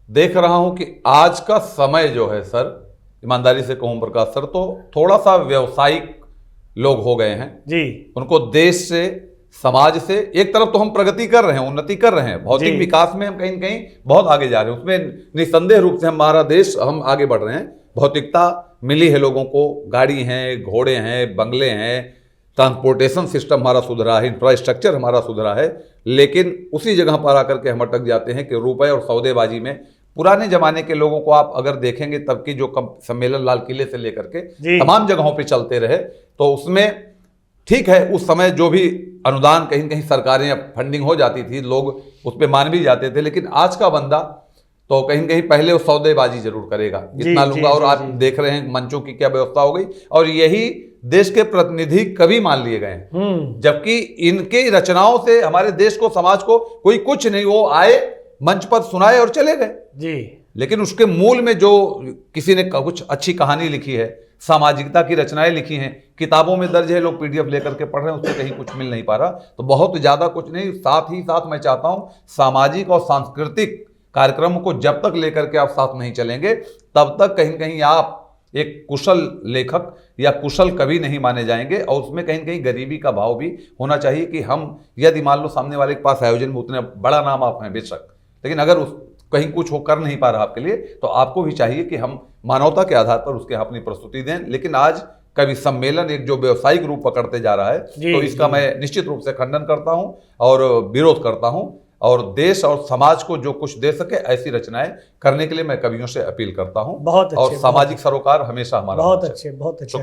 देख रहा हूं कि आज का समय जो है सर, ईमानदारी से कहूं प्रकाश सर, तो थोड़ा सा व्यवसायिक लोग हो गए हैं जी। उनको देश से, समाज से, एक तरफ तो हम प्रगति कर रहे हैं, उन्नति कर रहे हैं, भौतिक विकास में हम कहीं न कहीं बहुत आगे जा रहे हैं, उसमें निस्संदेह रूप से हमारा देश, हम आगे बढ़ रहे हैं। भौतिकता मिली है लोगों को, गाड़ी हैं, घोड़े हैं, बंगले हैं, ट्रांसपोर्टेशन सिस्टम हमारा सुधरा है, इंफ्रास्ट्रक्चर हमारा सुधरा है, लेकिन उसी जगह पर आकर के हम अटक जाते हैं कि रुपए और सौदेबाजी में। पुराने जमाने के लोगों को आप अगर देखेंगे, तब की जो सम्मेलन लाल किले से लेकर के तमाम जगहों पे चलते रहे, तो उसमें ठीक है, उस समय जो भी अनुदान कहीं न कहीं सरकारें फंडिंग हो जाती थी, लोग उस पर मान भी जाते थे, लेकिन आज का बंदा तो कहीं न कहीं पहले वो सौदेबाजी जरूर करेगा, इतना लूंगा। और आप देख रहे हैं मंचों की क्या व्यवस्था हो गई, और यही देश के प्रतिनिधि कवि मान लिए गए हैं, जबकि इनके रचनाओं से हमारे देश को, समाज को कोई कुछ नहीं, वो आए, मंच पर सुनाए और चले गए जी। लेकिन उसके मूल में जो किसी ने कुछ अच्छी कहानी लिखी है, सामाजिकता की रचनाएं लिखी हैं, किताबों में दर्ज है, लोग पीडीएफ लेकर के पढ़ रहे हैं, उससे कहीं कुछ मिल नहीं पा रहा, तो बहुत ज्यादा कुछ नहीं। साथ ही साथ मैं चाहता हूं सामाजिक और सांस्कृतिक कार्यक्रमों को जब तक लेकर के आप साथ नहीं चलेंगे, तब तक कहीं न कहीं आप एक कुशल लेखक या कुशल कवि नहीं माने जाएंगे। और उसमें कहीं न कहीं गरीबी का भाव भी होना चाहिए कि हम, यदि मान लो सामने वाले के पास आयोजन में उतने बड़ा नाम आप हैं बेशक, लेकिन अगर उस कहीं कुछ हो कर नहीं पा रहा आपके लिए, तो आपको भी चाहिए कि हम मानवता के आधार पर उसके अपनी प्रस्तुति दें। लेकिन आज कवि सम्मेलन एक जो व्यावसायिक रूप पकड़ते जा रहा है, तो इसका मैं निश्चित रूप से खंडन करता हूं और विरोध करता हूं, और देश और समाज को जो कुछ दे सके ऐसी रचनाएं करने के लिए मैं कवियों से अपील करता हूं। और सामाजिक सरोकार हमेशा हमारा। बहुत अच्छे, बहुत अच्छे।